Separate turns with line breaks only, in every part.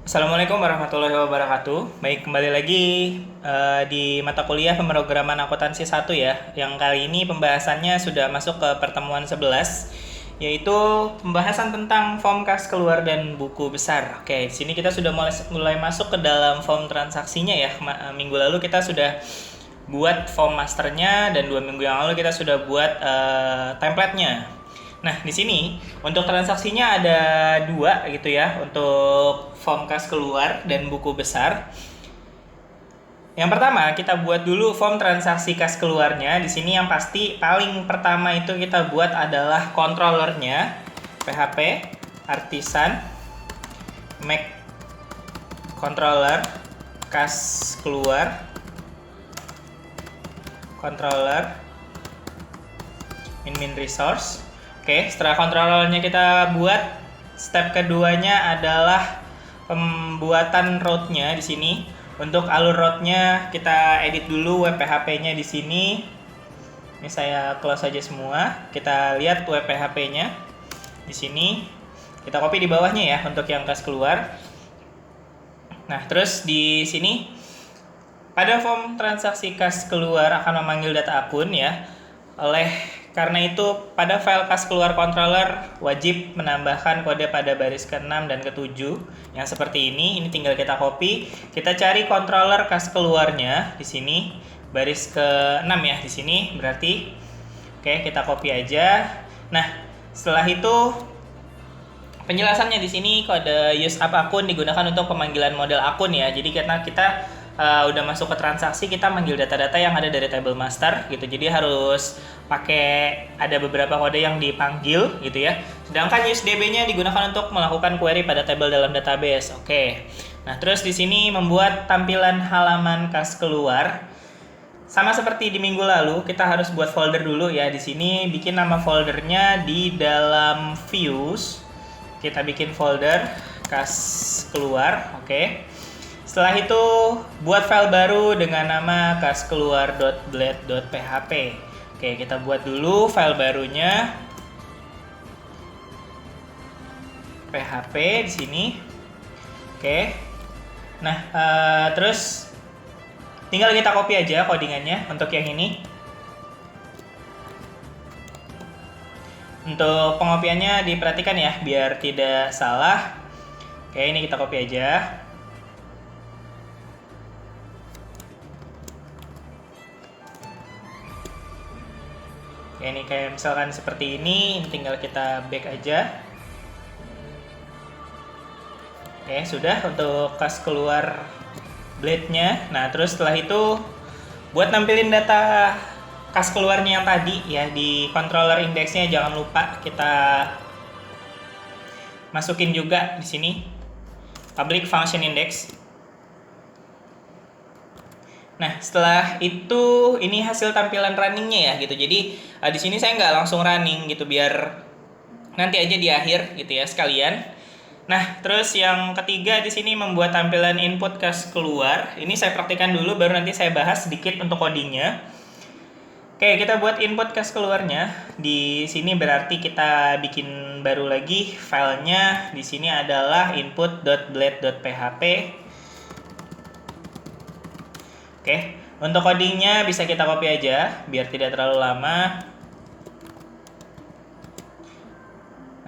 Assalamualaikum warahmatullahi wabarakatuh. Baik, kembali lagi di mata kuliah pemrograman akuntansi 1 ya. Yang kali ini pembahasannya sudah masuk ke pertemuan 11, yaitu pembahasan tentang form kas keluar dan buku besar. Oke, di sini kita sudah mulai masuk ke dalam form transaksinya ya. Minggu lalu kita sudah buat form masternya dan 2 minggu yang lalu kita sudah buat template-nya. Nah, di sini untuk transaksinya ada dua gitu ya, untuk form kas keluar dan buku besar. Yang pertama, kita buat dulu form transaksi kas keluarnya. Di sini yang pasti paling pertama itu kita buat adalah controllernya, PHP, Artisan, Mac controller, kas keluar, controller, min resource. Oke, setelah controllernya kita buat, step keduanya adalah pembuatan route-nya di sini. Untuk alur route-nya kita edit dulu WPHP-nya di sini. Ini saya close aja semua. Kita lihat WPHP-nya di sini. Kita copy di bawahnya ya untuk yang kas keluar. Nah, terus di sini pada form transaksi kas keluar akan memanggil data akun ya. Karena itu, pada file kas keluar controller wajib menambahkan kode pada baris ke-6 dan ke-7 yang seperti ini. Ini tinggal kita copy. Kita cari controller kas keluarnya di sini, baris ke-6 ya di sini berarti. Oke, kita copy aja. Nah, setelah itu penjelasannya di sini kode use up akun digunakan untuk pemanggilan model akun ya. Jadi karena kita udah masuk ke transaksi, kita manggil data-data yang ada dari table master gitu. Jadi harus pakai ada beberapa kode yang dipanggil gitu ya. Sedangkan UseDB-nya digunakan untuk melakukan query pada table dalam database. Oke. Nah, terus di sini membuat tampilan halaman kas keluar. Sama seperti di minggu lalu, kita harus buat folder dulu ya. Di sini bikin nama foldernya di dalam views. Kita bikin folder kas keluar, oke. Setelah itu buat file baru dengan nama kaskeluar.blade.php. Oke, kita buat dulu file barunya. PHP di sini. Oke. Nah, terus tinggal kita copy aja codingannya untuk yang ini. Untuk pengopiannya diperhatikan ya biar tidak salah. Oke, ini kita copy aja. Oke, ini kayak misalkan seperti ini tinggal kita back aja. Oke, sudah untuk kas keluar blade-nya. Nah, terus setelah itu buat nampilin data kas keluarnya yang tadi ya di controller indexnya, jangan lupa kita masukin juga di sini public function index. Nah, setelah itu ini hasil tampilan runningnya ya gitu. Jadi di sini saya nggak langsung running gitu biar nanti aja di akhir gitu ya sekalian. Nah, terus yang ketiga di sini membuat tampilan input kas keluar. Ini saya praktikkan dulu baru nanti saya bahas sedikit untuk codingnya. Oke, kita buat input kas keluarnya. Di sini berarti kita bikin baru lagi filenya. Di sini adalah input.blade.php. Oke, untuk codingnya bisa kita copy aja biar tidak terlalu lama.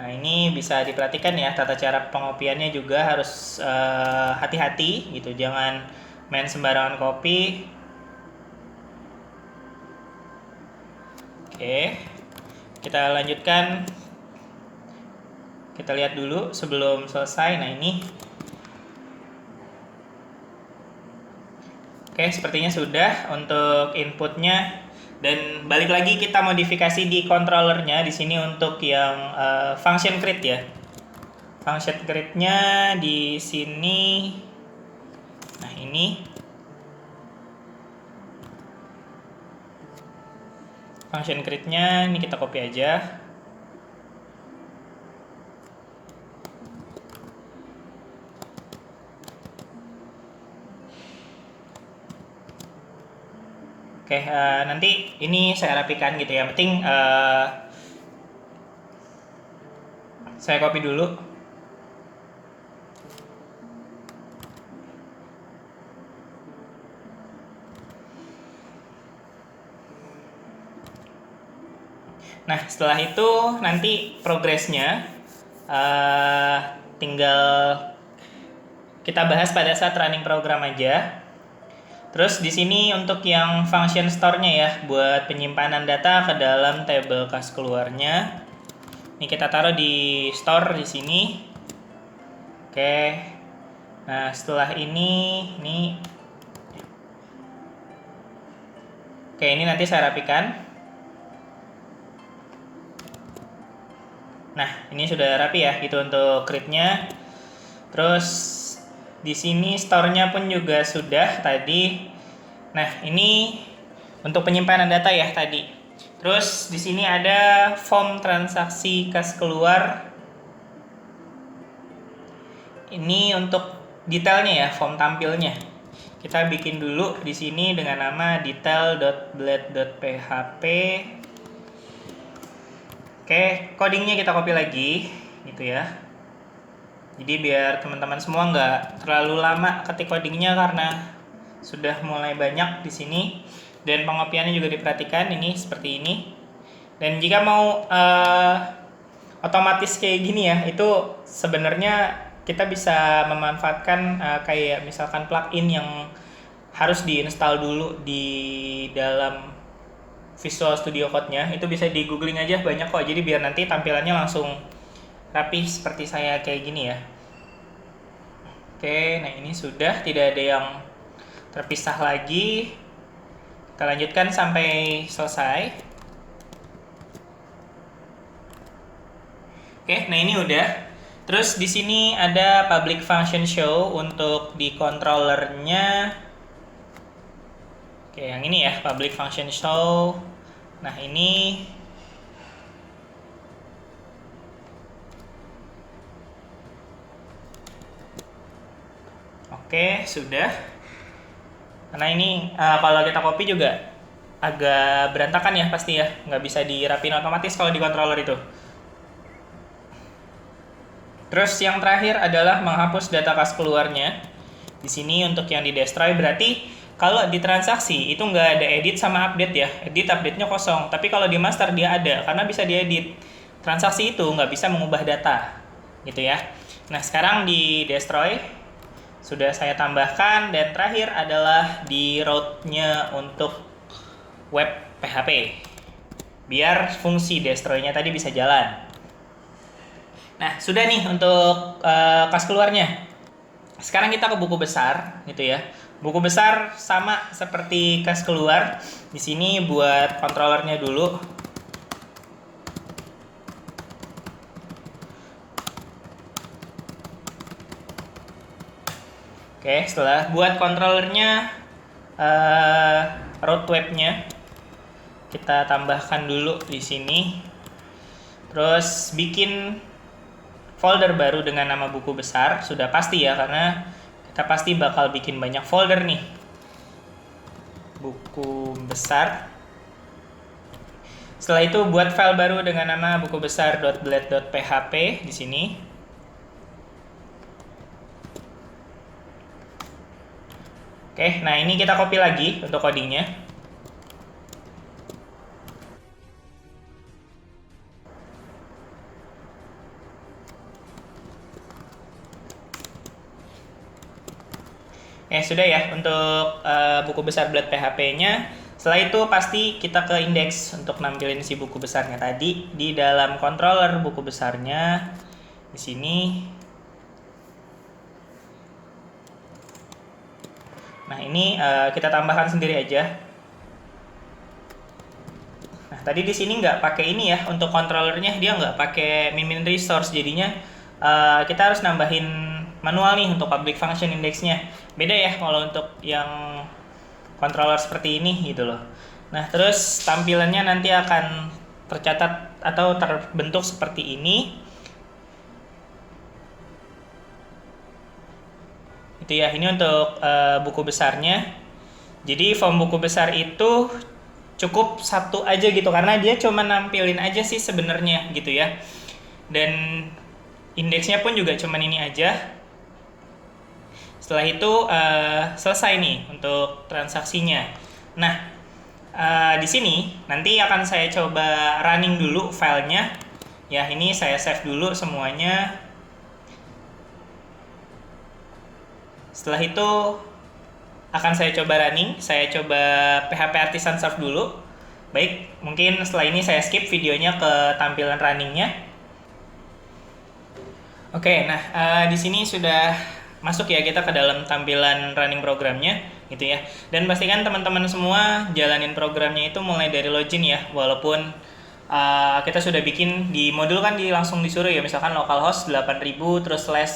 Nah, ini bisa diperhatikan ya, tata cara pengopiannya juga harus hati-hati gitu, jangan main sembarangan copy. Oke, kita lanjutkan. Kita lihat dulu sebelum selesai. Nah, ini oke, sepertinya sudah untuk inputnya. Dan balik lagi kita modifikasi di controllernya di sini untuk yang function create ya. Function create-nya di sini. Nah, ini function create-nya ini kita copy aja. Oke, nanti ini saya rapikan gitu ya. Penting saya copy dulu. Nah, setelah itu nanti progresnya eh, tinggal kita bahas pada saat running program aja. Terus di sini untuk yang function store-nya ya, buat penyimpanan data ke dalam table kas keluarnya. Ini kita taruh di store di sini. Oke. Nah, setelah ini Oke, ini nanti saya rapikan. Nah, ini sudah rapi ya, gitu untuk create-nya. Terus di sini store-nya pun juga sudah tadi. Nah, ini untuk penyimpanan data ya tadi. Terus di sini ada form transaksi kas keluar. Ini untuk detailnya ya, form tampilnya. Kita bikin dulu di sini dengan nama detail.blade.php. Oke, codingnya kita copy lagi, gitu ya. Jadi biar teman-teman semua nggak terlalu lama ketik codingnya karena sudah mulai banyak di sini. Dan pengopiannya juga diperhatikan, ini seperti ini. Dan jika mau otomatis kayak gini ya, itu sebenarnya kita bisa memanfaatkan kayak misalkan plugin yang harus diinstal dulu di dalam Visual Studio Code-nya. Itu bisa di googling aja, banyak kok. Jadi biar nanti tampilannya langsung rapi seperti saya kayak gini ya. Oke, nah ini sudah tidak ada yang terpisah lagi. Kita lanjutkan sampai selesai. Oke, nah ini udah. Terus di sini ada public function show untuk di controllernya. Oke, yang ini ya, public function show. Nah, ini oke, sudah. Karena ini kalau kita copy juga agak berantakan ya pasti ya, nggak bisa dirapin otomatis kalau di controller itu. Terus yang terakhir adalah menghapus data kas keluarnya. Di sini untuk yang di destroy berarti kalau di transaksi itu nggak ada edit sama update ya, edit update-nya kosong. Tapi kalau di master dia ada, karena bisa diedit. Transaksi itu nggak bisa mengubah data, gitu ya. Nah sekarang di destroy sudah saya tambahkan, dan terakhir adalah di route-nya untuk web PHP, biar fungsi destroy-nya tadi bisa jalan. Nah sudah nih untuk kas keluarnya. Sekarang kita ke buku besar, gitu ya. Buku besar sama seperti kas keluar. Di sini buat controllernya dulu. Oke, setelah buat controllernya, root webnya kita tambahkan dulu di sini. Terus bikin folder baru dengan nama buku besar, sudah pasti ya karena kita pasti bakal bikin banyak folder nih. Buku besar. Setelah itu buat file baru dengan nama buku besar.blade.php di sini. Oke, nah ini kita copy lagi untuk codingnya. Sudah ya untuk buku besar Blade PHP-nya. Setelah itu pasti kita ke index untuk nampilin si buku besarnya tadi di dalam controller buku besarnya di sini. Nah ini kita tambahkan sendiri aja. Nah tadi di sini nggak pakai ini ya untuk controllernya, dia nggak pakai min resource, jadinya kita harus nambahin manual nih untuk public function indexnya. Beda ya kalau untuk yang controller seperti ini gitu loh. Nah terus tampilannya nanti akan tercatat atau terbentuk seperti ini. Itu ya, ini untuk buku besarnya. Jadi form buku besar itu cukup satu aja gitu karena dia cuma nampilin aja sih sebenarnya gitu ya. Dan indeksnya pun juga cuman ini aja. Setelah itu selesai nih untuk transaksinya. Nah Di sini nanti akan saya coba running dulu filenya. Ya, ini saya save dulu semuanya. Setelah itu akan saya coba running, saya coba PHP Artisan Serve dulu. Baik, mungkin setelah ini saya skip videonya ke tampilan runningnya. Oke, nah di sini sudah masuk ya kita ke dalam tampilan running programnya, gitu ya. Dan pastikan teman-teman semua jalanin programnya itu mulai dari login ya, walaupun kita sudah bikin di modul kan langsung disuruh ya, misalkan localhost 8000 terus slash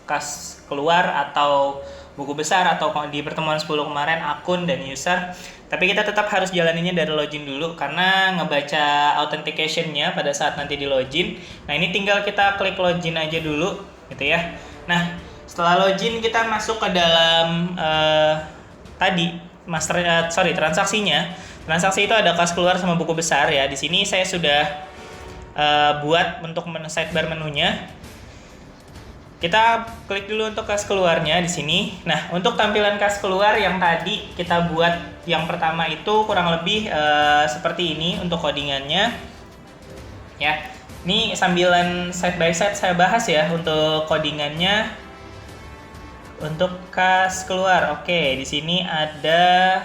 kas keluar atau buku besar atau di pertemuan 10 kemarin akun dan user. Tapi kita tetap harus jalaninnya dari login dulu karena ngebaca authentication-nya pada saat nanti di login. Nah, ini tinggal kita klik login aja dulu gitu ya. Nah, setelah login kita masuk ke dalam transaksinya. Transaksi itu ada kas keluar sama buku besar ya. Di sini saya sudah buat untuk sidebar menunya. Kita klik dulu untuk kas keluarnya di sini. Nah, untuk tampilan kas keluar yang tadi kita buat yang pertama itu kurang lebih seperti ini untuk codingannya. Ya, ini sambilan side by side saya bahas ya untuk codingannya. Untuk kas keluar, oke, di sini ada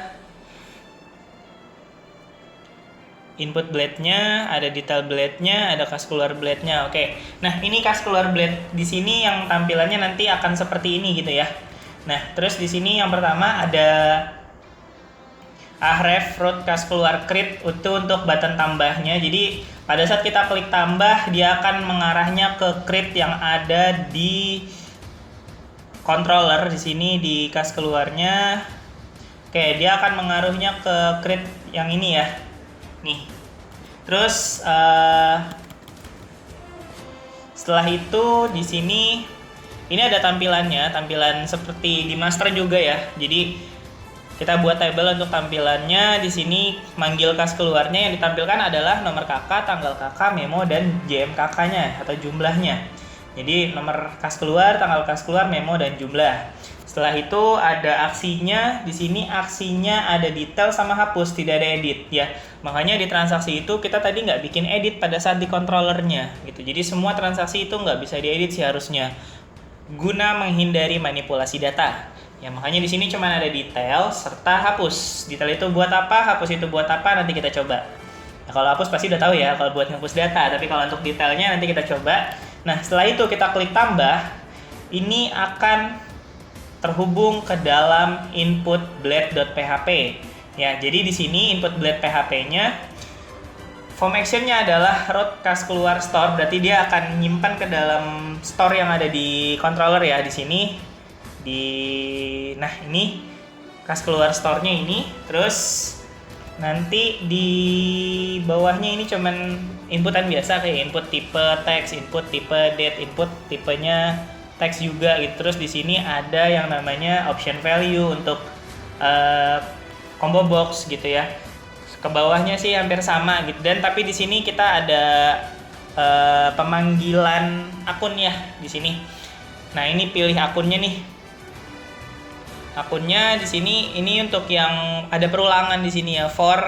input blade-nya, ada detail blade-nya, ada kas keluar blade-nya. Oke. Nah, ini kas keluar blade di sini yang tampilannya nanti akan seperti ini gitu ya. Nah, terus di sini yang pertama ada ahref root kas keluar crit itu untuk button tambahnya. Jadi, pada saat kita klik tambah, dia akan mengarahnya ke crit yang ada di controller di sini di kas keluarnya. Oke, dia akan mengaruhnya ke crit yang ini ya. Nih, terus setelah itu di sini ini ada tampilannya, tampilan seperti di master juga ya. Jadi kita buat table untuk tampilannya. Di sini manggil kas keluarnya, yang ditampilkan adalah nomor kakak, tanggal kakak, memo dan JM kakaknya atau jumlahnya. Jadi nomor kas keluar, tanggal kas keluar, memo dan jumlah. Setelah itu ada aksinya, di sini aksinya ada detail sama hapus, tidak ada edit ya. Makanya di transaksi itu kita tadi nggak bikin edit pada saat di controllernya gitu. Jadi semua transaksi itu nggak bisa diedit sih harusnya, guna menghindari manipulasi data. Ya makanya di sini cuma ada detail serta hapus. Detail itu buat apa, hapus itu buat apa, nanti kita coba. Nah, kalau hapus pasti udah tahu ya kalau buat hapus data, tapi kalau untuk detailnya nanti kita coba. Nah setelah itu kita klik tambah, ini akan terhubung ke dalam input blade.php. Ya, jadi di sini input blade PHP-nya form action-nya adalah root kas keluar store, berarti dia akan nyimpan ke dalam store yang ada di controller ya di sini. Nah, ini kas keluar store-nya ini. Terus nanti di bawahnya ini cuman inputan biasa kayak input tipe text, input tipe date, input tipenya teks juga gitu. Terus di sini ada yang namanya option value untuk combo box gitu ya. Ke bawahnya sih hampir sama gitu. Dan tapi di sini kita ada pemanggilan akunnya di sini. Nah, ini pilih akunnya nih. Akunnya di sini ini untuk yang ada perulangan di sini ya. For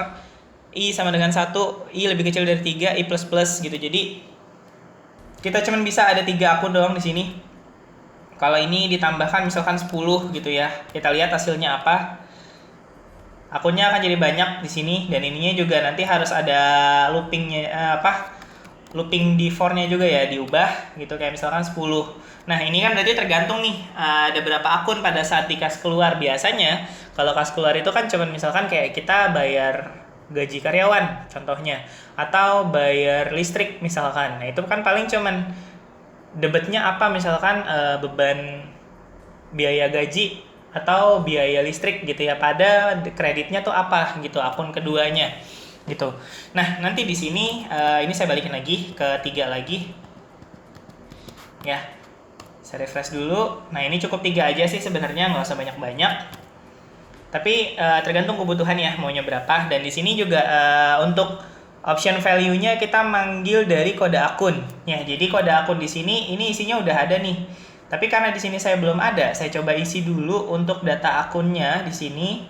i sama dengan 1, i lebih kecil dari 3, i plus plus gitu. Jadi kita cuma bisa ada 3 akun doang di sini. Kalau ini ditambahkan misalkan 10 gitu ya. Kita lihat hasilnya apa. Akunnya akan jadi banyak di sini dan ininya juga nanti harus ada loopingnya looping di for-nya juga ya diubah gitu kayak misalkan 10. Nah, ini kan berarti tergantung nih ada berapa akun pada saat di kas keluar. Biasanya kalau kas keluar itu kan cuma misalkan kayak kita bayar gaji karyawan contohnya atau bayar listrik misalkan. Nah, itu kan paling cuman debetnya apa misalkan beban biaya gaji atau biaya listrik gitu ya, pada kreditnya tuh apa gitu akun keduanya gitu. Nah, nanti di sini ini saya balikin lagi ke 3 lagi ya, saya refresh dulu. Nah, ini cukup 3 aja sih sebenarnya, nggak usah banyak-banyak, tapi tergantung kebutuhan ya maunya berapa. Dan di sini juga untuk option value-nya kita manggil dari kode akun. Ya, jadi kode akun di sini ini isinya udah ada nih. Tapi karena di sini saya belum ada, saya coba isi dulu untuk data akunnya di sini.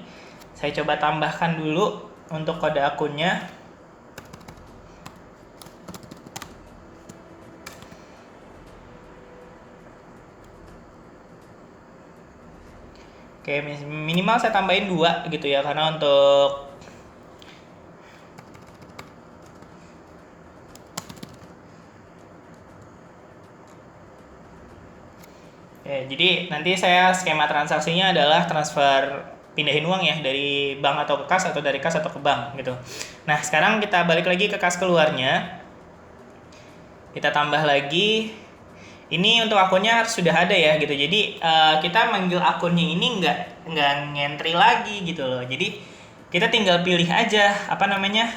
Saya coba tambahkan dulu. untuk kode akunnya. Oke, minimal saya tambahin 2 gitu ya, karena untuk jadi nanti saya skema transaksinya adalah transfer pindahin uang ya dari bank atau ke kas atau dari kas atau ke bank gitu. Nah, sekarang kita balik lagi ke kas keluarnya. Kita tambah lagi. Ini untuk akunnya sudah ada ya gitu. Jadi kita manggil akunnya ini nggak ngentry lagi gitu loh. Jadi kita tinggal pilih aja apa namanya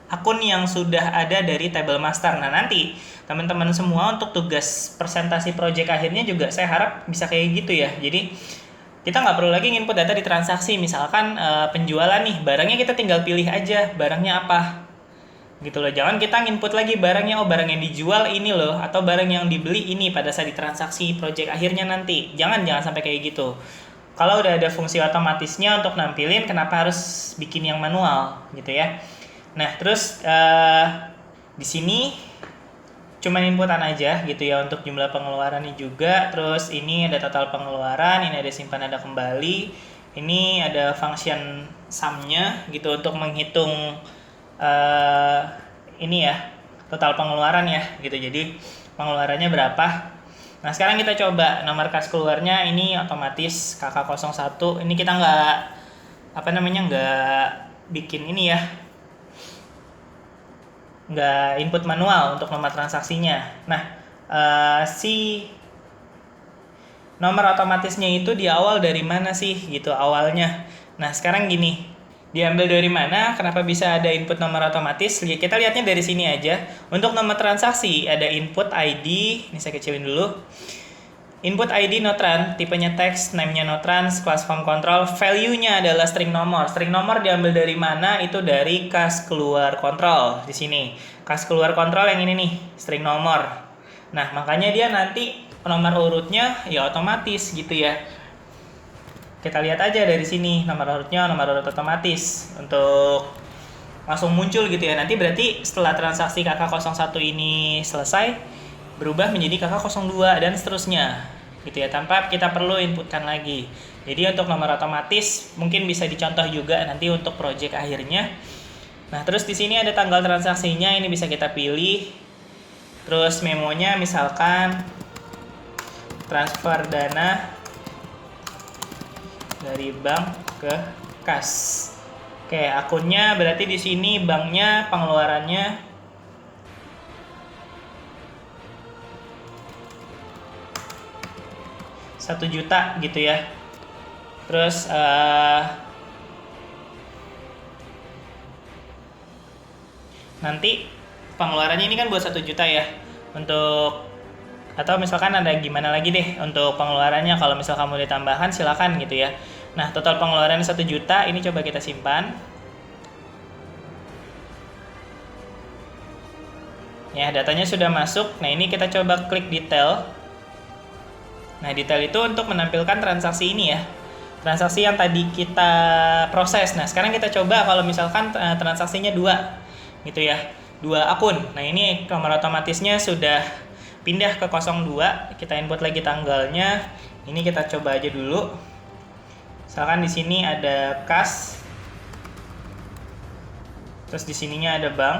akun yang sudah ada dari table master. Nah, nanti teman-teman semua untuk tugas presentasi project akhirnya juga saya harap bisa kayak gitu ya. Jadi kita nggak perlu lagi input data di transaksi. Misalkan penjualan nih, barangnya kita tinggal pilih aja barangnya apa gitu loh. Jangan kita input lagi barangnya, oh barang yang dijual ini loh, atau barang yang dibeli ini pada saat di transaksi project akhirnya nanti. Jangan sampai kayak gitu. Kalau udah ada fungsi otomatisnya untuk nampilin, kenapa harus bikin yang manual gitu ya. Nah, terus di sini cuman inputan aja gitu ya untuk jumlah pengeluarannya juga. Terus ini ada total pengeluaran, ini ada simpan ada kembali, ini ada function sum-nya gitu untuk menghitung ini ya total pengeluaran ya gitu. Jadi pengeluarannya berapa. Nah, sekarang kita coba nomor kas keluarnya ini otomatis KK01. Ini kita nggak bikin ini ya, nggak input manual untuk nomor transaksinya. Nah, si nomor otomatisnya itu di awal dari mana sih gitu awalnya. Nah, sekarang gini, diambil dari mana, kenapa bisa ada input nomor otomatis? Kita lihatnya dari sini aja. Untuk nomor transaksi ada input ID, ini saya kecilin dulu. Input ID notran, tipenya text, name-nya notrans, class form control, value-nya adalah string nomor. String nomor diambil dari mana? Itu dari kas keluar kontrol di sini. Kas keluar kontrol yang ini nih, string nomor. Nah, makanya dia nanti nomor urutnya ya otomatis gitu ya. Kita lihat aja dari sini nomor urutnya, nomor urut otomatis untuk langsung muncul gitu ya. Nanti berarti setelah transaksi KK01 ini selesai, berubah menjadi KK02 dan seterusnya gitu ya, tanpa kita perlu inputkan lagi. Jadi untuk nomor otomatis mungkin bisa dicontoh juga nanti untuk project akhirnya. Nah, terus di sini ada tanggal transaksinya, ini bisa kita pilih. Terus memonya misalkan transfer dana dari bank ke kas. Oke, akunnya berarti di sini banknya pengeluarannya 1 juta gitu ya. Terus nanti pengeluarannya ini kan buat 1 juta ya. Untuk atau misalkan ada gimana lagi deh untuk pengeluarannya, kalau misal kamu ditambahkan silakan gitu ya. Nah, total pengeluaran 1 juta ini coba kita simpan. Ya, datanya sudah masuk. Nah, ini kita coba klik detail. Nah, detail itu untuk menampilkan transaksi ini ya. Transaksi yang tadi kita proses. Nah, sekarang kita coba kalau misalkan transaksinya 2 gitu ya. 2 akun. Nah, ini nomor otomatisnya sudah pindah ke 02. Kita input lagi tanggalnya. Ini kita coba aja dulu. Misalkan di sini ada kas. Terus di sininya ada bank.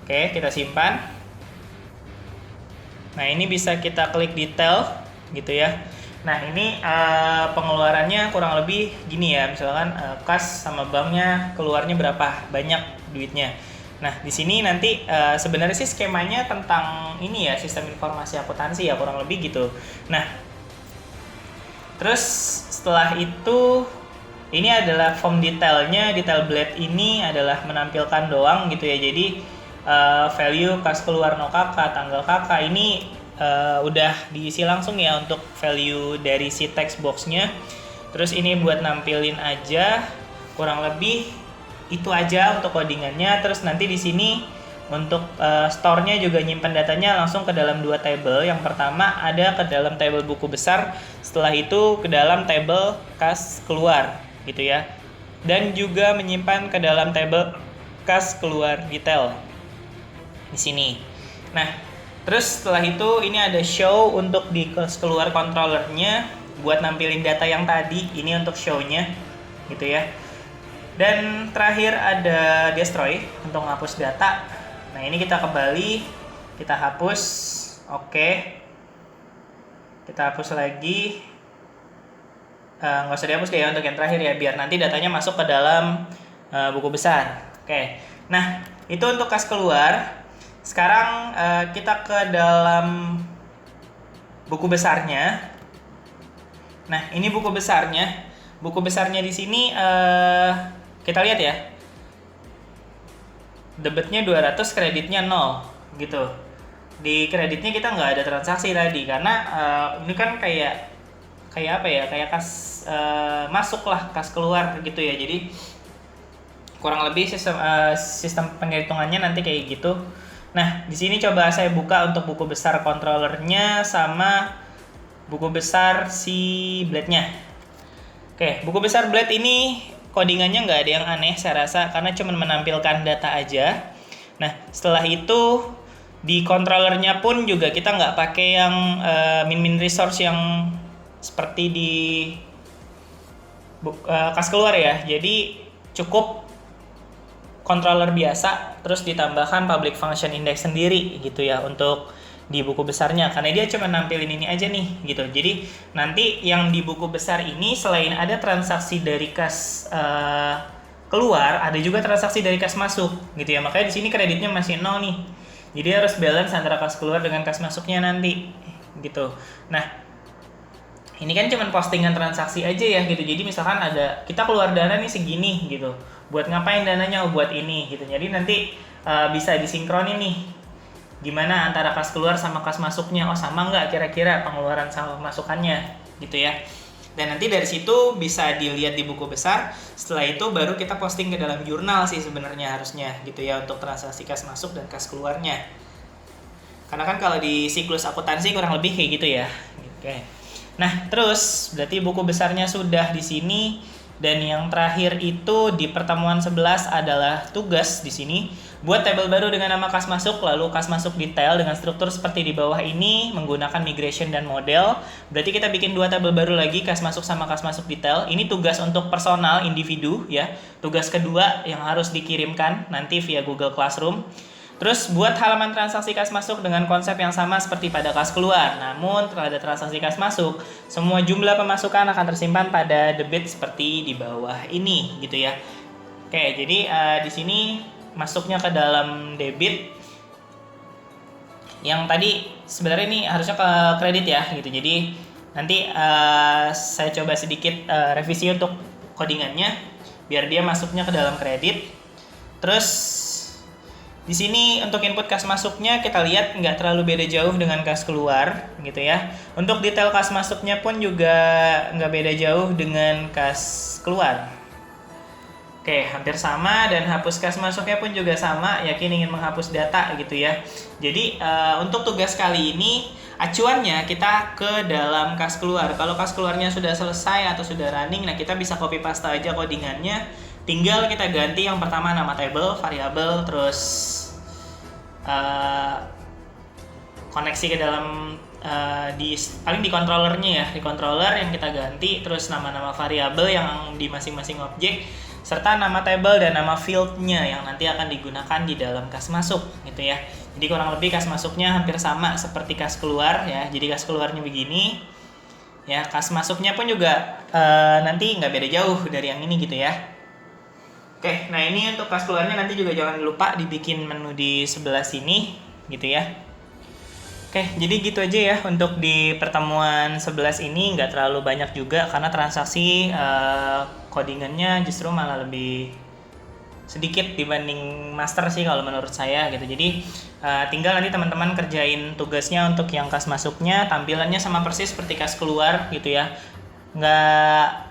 Oke, kita simpan. Nah, ini bisa kita klik detail gitu ya. Nah, ini pengeluarannya kurang lebih gini ya. Misalkan kas sama banknya keluarnya berapa banyak duitnya. Nah, di sini nanti sebenarnya sih skemanya tentang ini ya, sistem informasi akuntansi ya, kurang lebih gitu. Nah, terus setelah itu ini adalah form detailnya. Detail blade ini adalah menampilkan doang gitu ya. Jadi value kas keluar no KK, tanggal KK ini udah diisi langsung ya untuk value dari si text boxnya. Terus ini buat nampilin aja, kurang lebih itu aja untuk codingannya. Terus nanti di sini untuk store-nya juga nyimpan datanya langsung ke dalam 2 table. Yang pertama ada ke dalam table buku besar, setelah itu ke dalam table kas keluar gitu ya. dan juga menyimpan ke dalam tabel kas keluar detail di sini. Nah, terus setelah itu ini ada show untuk di kas keluar controllernya buat nampilin data yang tadi, ini untuk show-nya gitu ya. Dan terakhir ada destroy untuk menghapus data. Nah, ini kita kembali, kita hapus. Oke. Kita hapus lagi. Nggak usah dihapus deh ya untuk yang terakhir ya, biar nanti datanya masuk ke dalam buku besar. Oke. Nah, itu untuk kas keluar. Sekarang kita ke dalam buku besarnya. Nah, ini buku besarnya. Buku besarnya di sini kita lihat ya. Debitnya 200, kreditnya 0 gitu. Di kreditnya kita nggak ada transaksi tadi karena ini kan kayak apa ya? Kayak kas masuk lah, kas keluar gitu ya. Jadi kurang lebih sistem penghitungannya nanti kayak gitu. Nah, di sini coba saya buka untuk buku besar controllernya sama buku besar si blade-nya. Oke, buku besar blade ini codingannya nggak ada yang aneh saya rasa karena cuma menampilkan data aja. Nah, setelah itu di controllernya pun juga kita nggak pakai yang min resource yang seperti di kas keluar ya. Jadi cukup controller biasa terus ditambahkan public function index sendiri gitu ya untuk di buku besarnya, karena dia cuma nampilin ini aja nih gitu. Jadi nanti yang di buku besar ini selain ada transaksi dari kas keluar, ada juga transaksi dari kas masuk gitu ya. Makanya di sini kreditnya masih 0 nih. Jadi harus balance antara kas keluar dengan kas masuknya nanti gitu. Nah, ini kan cuma postingan transaksi aja ya gitu. Jadi misalkan ada kita keluar dana nih segini gitu. Buat ngapain dananya? Oh, buat ini gitu. Jadi nanti bisa disinkronin nih. Gimana antara kas keluar sama kas masuknya? Oh, sama nggak kira-kira pengeluaran sama masukannya gitu ya. Dan nanti dari situ bisa dilihat di buku besar. Setelah itu baru kita posting ke dalam jurnal sih sebenarnya harusnya gitu ya untuk transaksi kas masuk dan kas keluarnya. Karena kan kalau di siklus akuntansi kurang lebih kayak gitu ya. Oke. Nah, terus berarti buku besarnya sudah di sini. Dan yang terakhir itu di pertemuan 11 adalah tugas di sini buat tabel baru dengan nama kas masuk, lalu kas masuk detail dengan struktur seperti di bawah ini menggunakan migration dan model. Berarti kita bikin dua tabel baru lagi, kas masuk sama kas masuk detail. Ini tugas untuk personal individu ya. Tugas kedua yang harus dikirimkan nanti via Google Classroom. Terus buat halaman transaksi kas masuk dengan konsep yang sama seperti pada kas keluar. Namun pada transaksi kas masuk, semua jumlah pemasukan akan tersimpan pada debit seperti di bawah ini gitu ya. Oke, jadi di sini masuknya ke dalam debit. Yang tadi sebenarnya ini harusnya ke kredit ya gitu. Jadi nanti saya coba sedikit revisi untuk codingannya biar dia masuknya ke dalam kredit. Terus di sini untuk input kas masuknya kita lihat nggak terlalu beda jauh dengan kas keluar gitu ya. Untuk detail kas masuknya pun juga nggak beda jauh dengan kas keluar. Oke, hampir sama, dan hapus kas masuknya pun juga sama, yakin ingin menghapus data gitu ya. Jadi untuk tugas kali ini acuannya kita ke dalam kas keluar. Kalau kas keluarnya sudah selesai atau sudah running, nah kita bisa copy paste aja codingannya. Tinggal kita ganti yang pertama nama table, variabel, terus koneksi ke dalam paling di controllernya ya, di controller yang kita ganti, terus nama-nama variabel yang di masing-masing objek, serta nama table dan nama fieldnya yang nanti akan digunakan di dalam kas masuk gitu ya. Jadi kurang lebih kas masuknya hampir sama seperti kas keluar ya. Jadi kas keluarnya begini ya, kas masuknya pun juga nanti nggak beda jauh dari yang ini gitu ya. Oke, nah ini untuk kas keluarnya nanti juga jangan lupa dibikin menu di sebelah sini gitu ya. Oke, jadi gitu aja ya untuk di pertemuan 11 ini, nggak terlalu banyak juga karena transaksi codingannya justru malah lebih sedikit dibanding master sih kalau menurut saya gitu. Jadi tinggal nanti teman-teman kerjain tugasnya untuk yang kas masuknya, tampilannya sama persis seperti kas keluar gitu ya. Nggak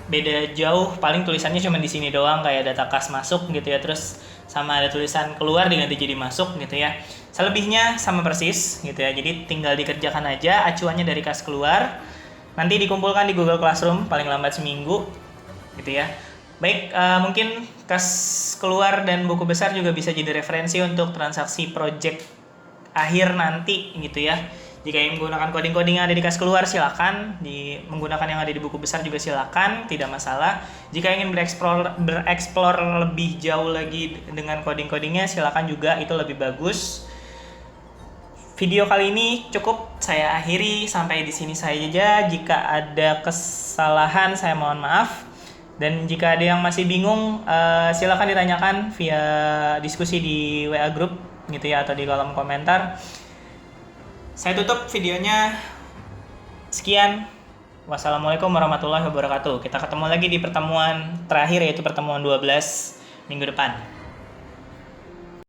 beda jauh, paling tulisannya cuma di sini doang kayak data kas masuk gitu ya, terus sama ada tulisan keluar diganti jadi masuk gitu ya. Selebihnya sama persis gitu ya, jadi tinggal dikerjakan aja acuannya dari kas keluar, nanti dikumpulkan di Google Classroom paling lambat seminggu. gitu ya. Baik, mungkin kas keluar dan buku besar juga bisa jadi referensi untuk transaksi project akhir nanti gitu ya. Jika ingin menggunakan coding-coding yang ada di kas keluar silakan, menggunakan yang ada di buku besar juga silakan, tidak masalah. Jika ingin bereksplor lebih jauh lagi dengan coding-codingnya silakan juga, itu lebih bagus. Video kali ini cukup saya akhiri sampai di sini saja. Jika ada kesalahan saya mohon maaf. Dan jika ada yang masih bingung, silakan ditanyakan via diskusi di WA group gitu ya, atau di kolom komentar. Saya tutup videonya. Sekian. Wassalamualaikum warahmatullahi wabarakatuh. Kita ketemu lagi di pertemuan terakhir, yaitu pertemuan 12 minggu depan.